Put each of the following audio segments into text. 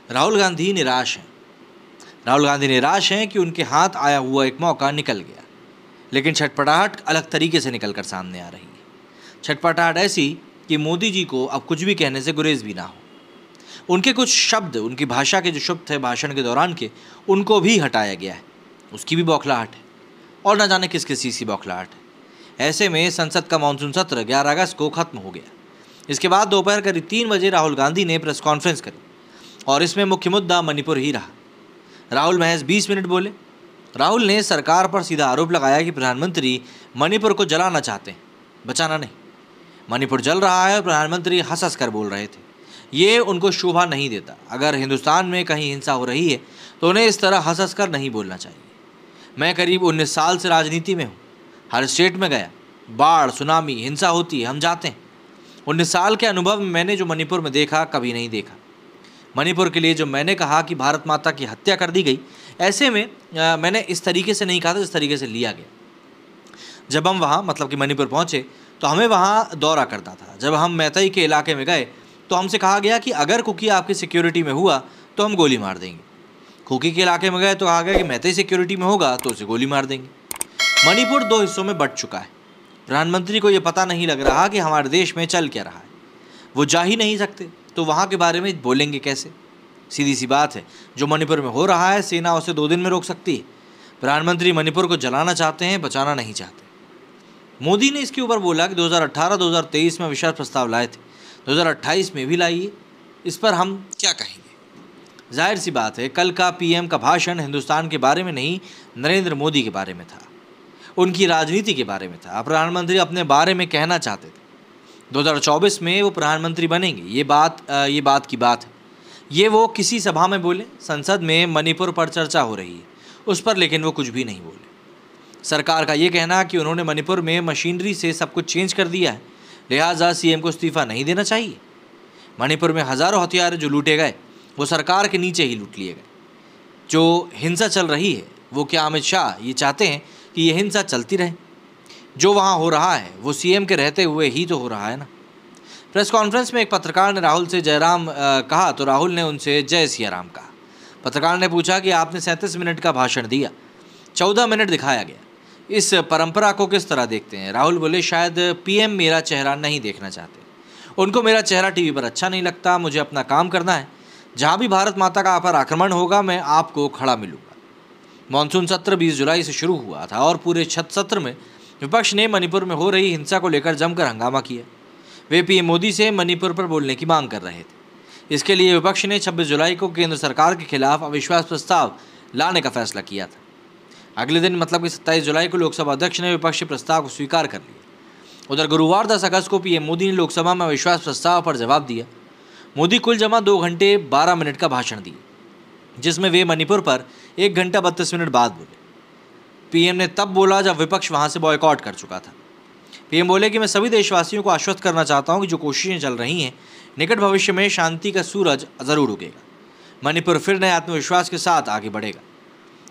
राहुल गांधी निराश हैं। राहुल गांधी निराश हैं कि उनके हाथ आया हुआ एक मौका निकल गया, लेकिन छटपटाहट अलग तरीके से निकलकर सामने आ रही है। छटपटाहट ऐसी कि मोदी जी को अब कुछ भी कहने से गुरेज भी ना हो। उनके कुछ शब्द, उनकी भाषा के जो शब्द थे भाषण के दौरान के, उनको भी हटाया गया है। उसकी भी बौखलाहट है और न जाने किस किसी सी बौखलाहट है। ऐसे में संसद का मानसून सत्र 11 अगस्त को खत्म हो गया। इसके बाद दोपहर करीब 3 बजे राहुल गांधी ने प्रेस कॉन्फ्रेंस करी और इसमें मुख्य मुद्दा मणिपुर ही रहा। राहुल महज 20 मिनट बोले। राहुल ने सरकार पर सीधा आरोप लगाया कि प्रधानमंत्री मणिपुर को जलाना चाहते हैं, बचाना नहीं। मणिपुर जल रहा है और प्रधानमंत्री हंस हंस कर बोल रहे थे। ये उनको शोभा नहीं देता। अगर हिंदुस्तान में कहीं हिंसा हो रही है तो उन्हें इस तरह हंस हंस कर नहीं बोलना चाहिए। मैं करीब 19 साल से राजनीति में हूँ। हर स्टेट में गया, बाढ़, सुनामी, हिंसा होती है, हम जाते हैं। 19 साल के अनुभव में मैंने जो मणिपुर में देखा कभी नहीं देखा। मणिपुर के लिए जो मैंने कहा कि भारत माता की हत्या कर दी गई, ऐसे में मैंने इस तरीके से नहीं कहा था जिस तरीके से लिया गया। जब हम वहाँ मतलब कि मणिपुर पहुँचे तो हमें वहाँ दौरा करना था। जब हम मैतई के इलाके में गए तो हमसे कहा गया कि अगर कुकी आपकी सिक्योरिटी में हुआ तो हम गोली मार देंगे। कुकी के इलाके में गए तो कहा गया कि मैतई सिक्योरिटी में होगा तो उसे गोली मार देंगे। मणिपुर 2 हिस्सों में बंट चुका है। प्रधानमंत्री को ये पता नहीं लग रहा कि हमारे देश में चल क्या रहा है। वो जा ही नहीं सकते तो वहाँ के बारे में बोलेंगे कैसे? सीधी सी बात है, जो मणिपुर में हो रहा है सेना उसे 2 दिन में रोक सकती है। प्रधानमंत्री मणिपुर को जलाना चाहते हैं, बचाना नहीं चाहते। मोदी ने इसके ऊपर बोला कि 2018-2023 में अविश्वास प्रस्ताव लाए थे, 2028 में भी लाइए। इस पर हम क्या कहेंगे? जाहिर सी बात है, कल का पीएम का भाषण हिंदुस्तान के बारे में नहीं, नरेंद्र मोदी के बारे में था, उनकी राजनीति के बारे में था। प्रधानमंत्री अपने बारे में कहना चाहते थे। 2024 में वो प्रधानमंत्री बनेंगे, ये बात की बात है। ये वो किसी सभा में बोले, संसद में मणिपुर पर चर्चा हो रही है उस पर, लेकिन वो कुछ भी नहीं बोले। सरकार का ये कहना कि उन्होंने मणिपुर में मशीनरी से सब कुछ चेंज कर दिया है, लिहाजा सीएम को इस्तीफा नहीं देना चाहिए। मणिपुर में हज़ारों हथियार जो लूटे गए वो सरकार के नीचे ही लूट लिए गए। जो हिंसा चल रही है वो क्या अमित शाह ये चाहते हैं कि ये हिंसा चलती रहे? जो वहाँ हो रहा है वो सीएम के रहते हुए ही तो हो रहा है ना। प्रेस कॉन्फ्रेंस में एक पत्रकार ने राहुल से जयराम कहा तो राहुल ने उनसे जय सिया राम कहा। पत्रकार ने पूछा कि आपने 37 मिनट का भाषण दिया, 14 मिनट दिखाया गया, इस परंपरा को किस तरह देखते हैं? राहुल बोले, शायद पीएम मेरा चेहरा नहीं देखना चाहते, उनको मेरा चेहरा टीवी पर अच्छा नहीं लगता। मुझे अपना काम करना है, जहाँ भी भारत माता का पर आक्रमण होगा मैं आपको खड़ा मिलूंगा। मानसून सत्र 20 जुलाई से शुरू हुआ था और पूरे सत्र में विपक्ष ने मणिपुर में हो रही हिंसा को लेकर जमकर हंगामा किया। वे पीएम मोदी से मणिपुर पर बोलने की मांग कर रहे थे। इसके लिए विपक्ष ने 26 जुलाई को केंद्र सरकार के खिलाफ अविश्वास प्रस्ताव लाने का फैसला किया था। अगले दिन मतलब कि 27 जुलाई को लोकसभा अध्यक्ष ने विपक्षी प्रस्ताव को स्वीकार कर लिया। उधर गुरुवार 10 अगस्त को पीएम मोदी ने लोकसभा में अविश्वास प्रस्ताव पर जवाब दिया। मोदी कुल जमा 2 घंटे 12 मिनट का भाषण दिए, जिसमें वे मणिपुर पर 1 घंटा 32 मिनट बाद बोले। पीएम ने तब बोला जब विपक्ष वहां से बॉयकॉट कर चुका था। पीएम बोले कि मैं सभी देशवासियों को आश्वस्त करना चाहता हूं कि जो कोशिशें चल रही हैं, निकट भविष्य में शांति का सूरज जरूर उगेगा। मणिपुर फिर नए आत्मविश्वास के साथ आगे बढ़ेगा।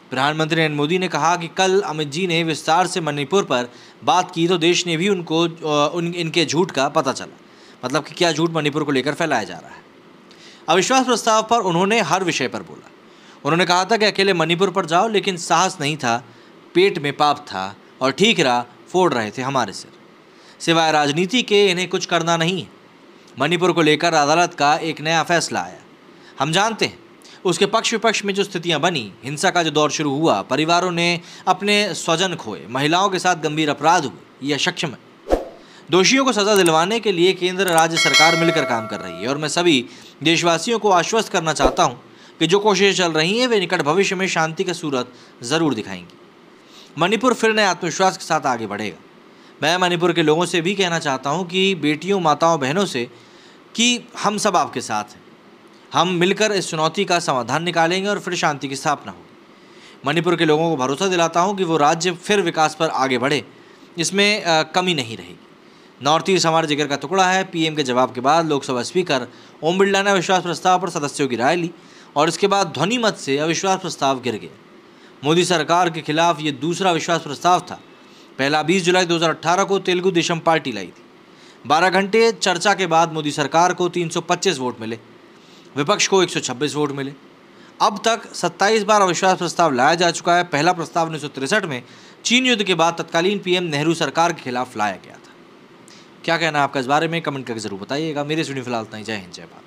प्रधानमंत्री नरेंद्र मोदी ने कहा कि कल अमित जी ने विस्तार से मणिपुर पर बात की तो देश ने भी उनको इनके झूठ का पता चला, मतलब कि क्या झूठ मणिपुर को लेकर फैलाया जा रहा है। अविश्वास प्रस्ताव पर उन्होंने हर विषय पर बोला। उन्होंने कहा था कि अकेले मणिपुर पर जाओ, लेकिन साहस नहीं था, पेट में पाप था और ठीक रहा फोड़ रहे थे हमारे सिर। सिवाय राजनीति के इन्हें कुछ करना नहीं है। मणिपुर को लेकर अदालत का एक नया फैसला आया। हम जानते हैं उसके पक्ष विपक्ष में जो स्थितियां बनी, हिंसा का जो दौर शुरू हुआ, परिवारों ने अपने स्वजन खोए, महिलाओं के साथ गंभीर अपराध हुए, यह अक्षम्य है। दोषियों को सजा दिलवाने के लिए केंद्र राज्य सरकार मिलकर काम कर रही है और मैं सभी देशवासियों को आश्वस्त करना चाहता हूं कि जो कोशिशें चल रही हैं वे निकट भविष्य में शांति का सूरज जरूर दिखाएंगी। मणिपुर फिर नए आत्मविश्वास के साथ आगे बढ़ेगा। मैं मणिपुर के लोगों से भी कहना चाहता हूं कि बेटियों, माताओं, बहनों से कि हम सब आपके साथ हैं। हम मिलकर इस चुनौती का समाधान निकालेंगे और फिर शांति की स्थापना होगी। मणिपुर के लोगों को भरोसा दिलाता हूं कि वो राज्य फिर विकास पर आगे बढ़े, इसमें कमी नहीं रहेगी। नॉर्थ ईस्ट हमारे जिगर का टुकड़ा है। पीएम के जवाब के बाद लोकसभा स्पीकर ओम बिरला ने अविश्वास प्रस्ताव पर सदस्यों की राय ली और इसके बाद ध्वनि मत से अविश्वास प्रस्ताव गिर गया। मोदी सरकार के खिलाफ ये दूसरा अविश्वास प्रस्ताव था। पहला 20 जुलाई 2018 को तेलुगु देशम पार्टी लाई थी। 12 घंटे चर्चा के बाद मोदी सरकार को 325 वोट मिले। विपक्ष को 126 वोट मिले। अब तक 27 बार अविश्वास प्रस्ताव लाया जा चुका है। पहला प्रस्ताव 1963 में चीन युद्ध के बाद तत्कालीन पीएम नेहरू सरकार के खिलाफ लाया गया था। क्या कहना है आपका इस बारे में, कमेंट करके जरूर बताइएगा। मेरे वीडियो फिलहाल इतना ही। जय हिंद, जय भारत।